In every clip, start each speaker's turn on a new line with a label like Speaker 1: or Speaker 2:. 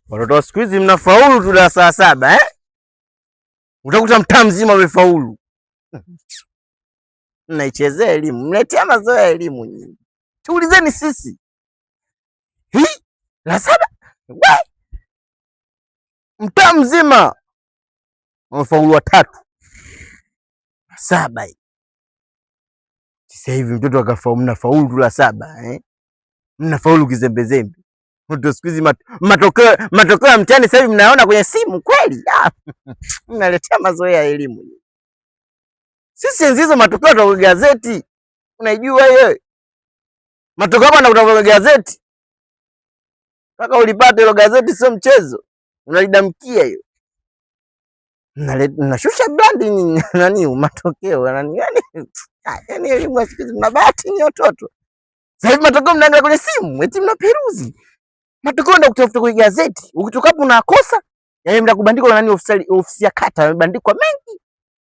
Speaker 1: Watoto wa siku hizi mnafaulu tu darasa la 7 eh? Utakuta mtaa mzima umefaulu. Mnaichezea elimu, mletea mazoea ya elimu nyingi. Tuulizeni sisi. Hii la 7? Mtaa mzima umefaulu 3. 7 hii. Sasa hivi mtoto akafaulu, mnafaulu tu la 7 eh? Mnafaulu kizembezembe. Mtoto siku hizi matokeo ya mtihani sasa hivi mnaona kwenye simu kweli? Mnaletea mazoea ya elimu. Sisi enzi hizo matokeo kutoka gazeti. Unaijua hiyo? Matokeo hapa kutoka kwenye gazeti. Mpaka ulipata hilo gazeti sio mchezo. Unalidamkia hiyo. Mnashusha branding nani matokeo nani yani elimu ya siku hizi mna bahati ni watoto. Sasa hivi matokeo mnaangalia kwenye simu, eti mnaperuzi. Matokeo ndio kutafuta kwenye gazeti. Ukitoka hapo unakosa, yani mnakubandikwa na nani ofisi ya kata, imebandikwa mengi.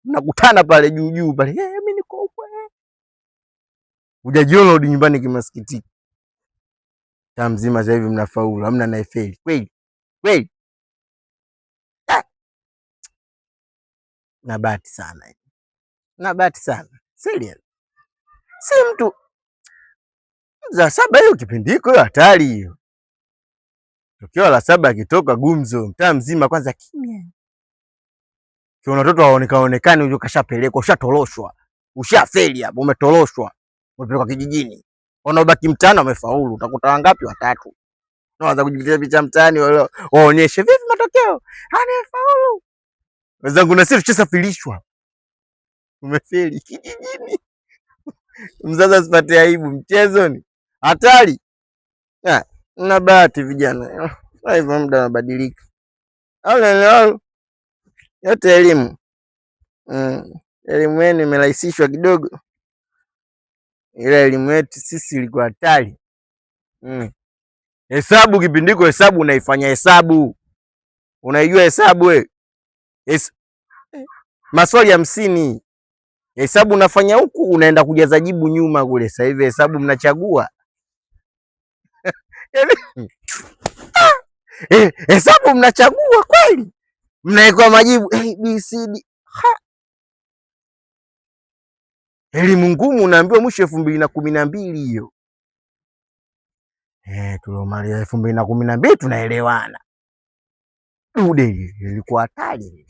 Speaker 1: Mnakutana pale juu pale. Mimi niko huko. Hujajiona rudi nyumbani kimasikitiki. Taa mzima sasa hivi mnafaulu, hamna naifeli. Kweli? Kweli? Na bahati sana hiyo. Na bahati sana. Serious. Si mtu za 7 hiyo kipindiko hiyo hatari hiyo. Tokeo la 7 akitoka gumzo, mtaa mzima kwanza kimya. Kiona watoto waonekane huyo kashapelekwa, ushatoroshwa. Ushafeli hapo, umetoroshwa. Umepelekwa kijijini. Wanaobaki mtaani wamefaulu, utakuta wangapi? 3. Unaanza kujipitia picha mtaani waonyeshe vipi matokeo. Amefaulu. Wenzangu na sisi tushasafirishwa. Umefeli kijijini. Mzazi asipate aibu, mchezo ni hatari. Mna bahati vijana. Sasa hivi muda unabadilika. Au yote elimu. Elimu yenu imerahisishwa kidogo. Ile elimu yetu sisi ilikuwa hatari. Hesabu kipindiko, hesabu unaifanya hesabu. Unaijua hesabu wewe? Maswali 50. Hesabu unafanya huku unaenda kujaza jibu nyuma kule. Sasa hivi hesabu mnachagua. Hesabu mnachagua kweli? Mnaekwa majibu A B C D. Elimu ngumu unaambiwa mwisho 2012 hiyo. Tulomaliza 2012 tunaelewana. Dude ilikuwa hatari.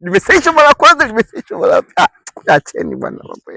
Speaker 1: Nimesaisha mara kwanza, nimesaisha mara. Acheni bwana mambo.